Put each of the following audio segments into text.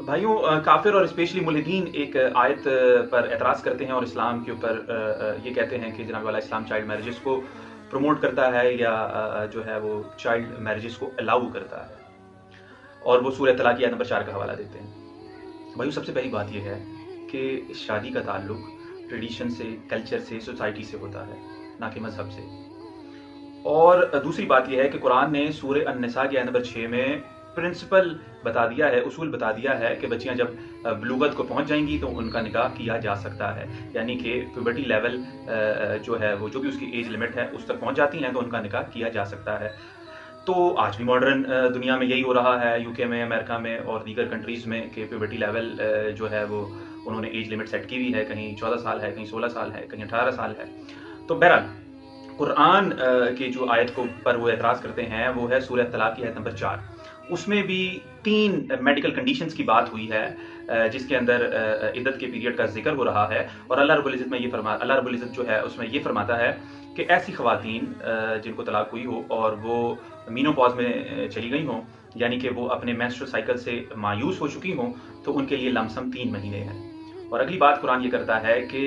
भाइयों, काफिर और स्पेशली मुल्हिदीन एक आयत पर एतराज़ करते हैं और इस्लाम के ऊपर ये कहते हैं कि जनाब वाला इस्लाम चाइल्ड मैरिजेस को प्रमोट करता है या जो है वो चाइल्ड मैरिजेस को अलाउ करता है, और वो सूरह तलाक की आयत नंबर 4 का हवाला देते हैं। भाइयों, सबसे पहली बात यह है कि शादी का ताल्लुक ट्रेडिशन से, कल्चर से, सोसाइटी से होता है, ना कि मजहब से। और दूसरी बात यह है कि कुरान ने सूरह अन-निसा की आयत नंबर 6 में प्रिंसिपल बता दिया है, उसूल बता दिया है कि बच्चियां जब बलूगत को पहुंच जाएंगी तो उनका निकाह किया जा सकता है, यानी कि प्यूबर्टी लेवल जो है वो जो भी उसकी एज लिमिट है उस तक पहुंच जाती हैं तो उनका निकाह किया जा सकता है। तो आज भी मॉडर्न दुनिया में यही हो रहा है, यूके में, अमेरिका में और दीगर कंट्रीज़ में, कि प्यूबर्टी लेवल जो है वो उन्होंने एज लिमिट सेट की हुई है, कहीं 14 साल है, कहीं 16 साल है, कहीं 18 साल है। तो बहरहाल कुरान की जो आयत को पर वो एतराज़ करते हैं वो है सूरह तलाक की आयत नंबर 4। उसमें भी 3 मेडिकल कंडीशंस की बात हुई है जिसके अंदर इद्दत के पीरियड का जिक्र हो रहा है, और अल्लाह रब्बुल इज़्ज़त जो है उसमें ये फरमाता है कि ऐसी ख़वातीन जिनको तलाक हुई हो और वो मीनोपॉज में चली गई हों, यानी कि वो अपने मेंस्ट्रुअल साइकिल से मायूस हो चुकी हों, तो उनके लिए लमसम 3 महीने हैं। और अगली बात कुरान ये करता है कि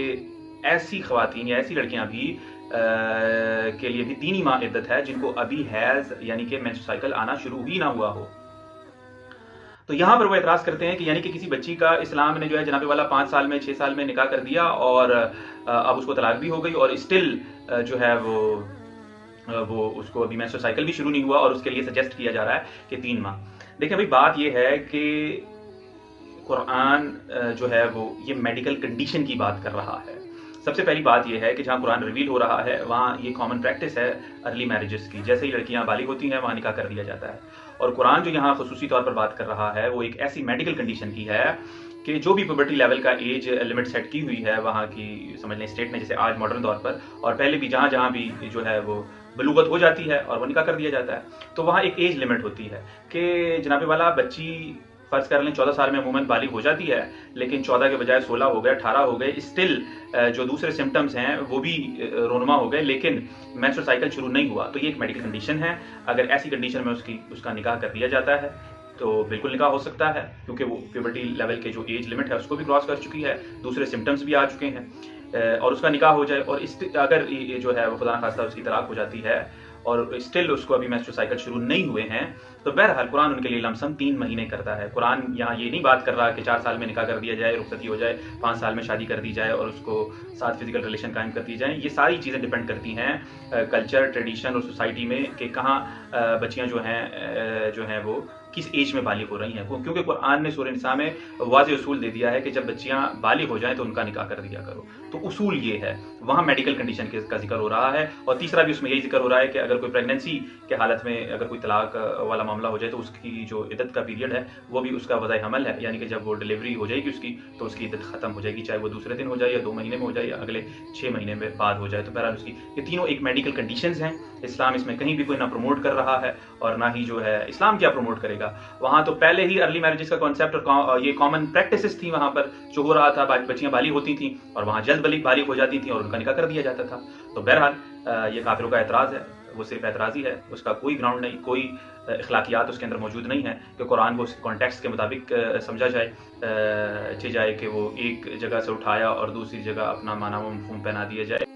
ऐसी ख़वातीन या ऐसी लड़कियां भी के लिए भी 3 ही माह इद्दत है जिनको अभी हैज़ यानी कि मेंस्ट्रुअल साइकिल आना शुरू ही ना हुआ हो। तो यहाँ पर वो एतराज़ करते हैं कि यानी कि किसी बच्ची का इस्लाम ने जो है जनाबे वाला 5 साल में, 6 साल में निकाह कर दिया और अब उसको तलाक भी हो गई और स्टिल जो है वो उसको अभी मेंस्ट्रुअल साइकिल भी शुरू नहीं हुआ और उसके लिए सजेस्ट किया जा रहा है कि 3 माह। देखिए भाई, बात ये है कि कुरान जो है वो ये मेडिकल कंडीशन की बात कर रहा है। सबसे पहली बात यह है कि जहाँ कुरान रिवील हो रहा है वहाँ ये कॉमन प्रैक्टिस है अर्ली मैरिजेस की। जैसे ही लड़कियाँ बालिग होती हैं वहाँ निकाह कर दिया जाता है, और कुरान जो यहाँ खुसूसी तौर पर बात कर रहा है वो एक ऐसी मेडिकल कंडीशन की है कि जो भी प्यूबर्टी लेवल का एज लिमिट सेट की हुई है वहाँ की, समझ लें स्टेट में, जैसे आज मॉडर्न तौर पर, और पहले भी जहाँ जहाँ भी जो है वो बलूगत हो जाती है और वो निकाह कर दिया जाता है, तो वहाँ एक एज लिमिट होती है कि जनाबे वाला बच्ची फर्ज कर लें 14 साल में अमूमन बालिग हो जाती है, लेकिन 14 के बजाय 16 हो गए, 18 हो गए, स्टिल जो दूसरे सिम्टम्स हैं वो भी रोनमा हो गए, लेकिन मेंस्ट्रुअल साइकिल शुरू नहीं हुआ, तो ये एक मेडिकल कंडीशन है। अगर ऐसी कंडीशन में उसका निकाह कर दिया जाता है तो बिल्कुल निकाह हो सकता है, क्योंकि वो प्यूबर्टी लेवल के जो एज लिमिट है उसको भी क्रॉस कर चुकी है, दूसरे सिम्टम्स भी आ चुके हैं, और उसका निकाह हो जाए। और अगर ये जो है वो खुदा न खास्ता उसकी तलाक हो जाती है और स्टिल उसको अभी मेंस्ट्रुअल साइकिल शुरू नहीं हुए हैं, तो बहरहाल कुरान उनके लिए लमसम 3 महीने करता है। कुरान यहाँ ये नहीं बात कर रहा कि 4 साल में निकाह कर दिया जाए, रुखसती हो जाए, 5 साल में शादी कर दी जाए और उसको साथ फिजिकल रिलेशन कायम कर दी जाए। ये सारी चीज़ें डिपेंड करती हैं कल्चर, ट्रेडिशन और सोसाइटी में कि कहाँ बच्चियाँ जो हैं वो किस एज में बालिग हो रही हैं, क्योंकि कुरान ने सूरह निसा में वाज़ेह उसूल दे दिया है कि जब बच्चियां बालिग हो जाएं तो उनका निकाह कर दिया करो। तो उसूल ये है, वहाँ मेडिकल कंडीशन का जिक्र हो रहा है, और तीसरा भी उसमें यही जिक्र हो रहा है कि अगर कोई प्रेगनेंसी के हालत में अगर कोई तलाक वाला मामला हो जाए तो उसकी जो इद्दत का पीरियड है वो भी उसका वज़ाए हमल है, यानी कि जब वो डिलीवरी हो जाएगी उसकी तो उसकी इद्दत ख़त्म हो जाएगी, चाहे वो दूसरे दिन हो जाए या 2 महीने में हो जाए या अगले 6 महीने में बाद हो जाए। तो बहरहाल उसकी ये तीनों एक मेडिकल कंडीशंस हैं। इस्लाम इसमें कहीं भी कोई ना प्रमोट कर रहा है और ना ही जो है इस्लाम क्या प्रमोट करेगा। वहाँ तो पहले ही अर्ली मैरिजेस का कॉन्सेप्ट और ये कॉमन प्रैक्टिसेस थी वहाँ पर जो हो रहा था, बच्चियाँ बालिग होती थी और वहाँ जल्द बालिग हो जाती थी और उनका निकाह कर दिया जाता था। तो बहरहाल ये काफिरों का एतराज़ है, वो सिर्फ एतराज़ ही है, उसका कोई ग्राउंड नहीं, कोई अखलाकियात उसके अंदर मौजूद नहीं है कि कुरान को उसके कॉन्टेक्स्ट के मुताबिक समझा जाए कि वो एक जगह से उठाया और दूसरी जगह अपना माना व मफ़हूम पहना दिया जाए।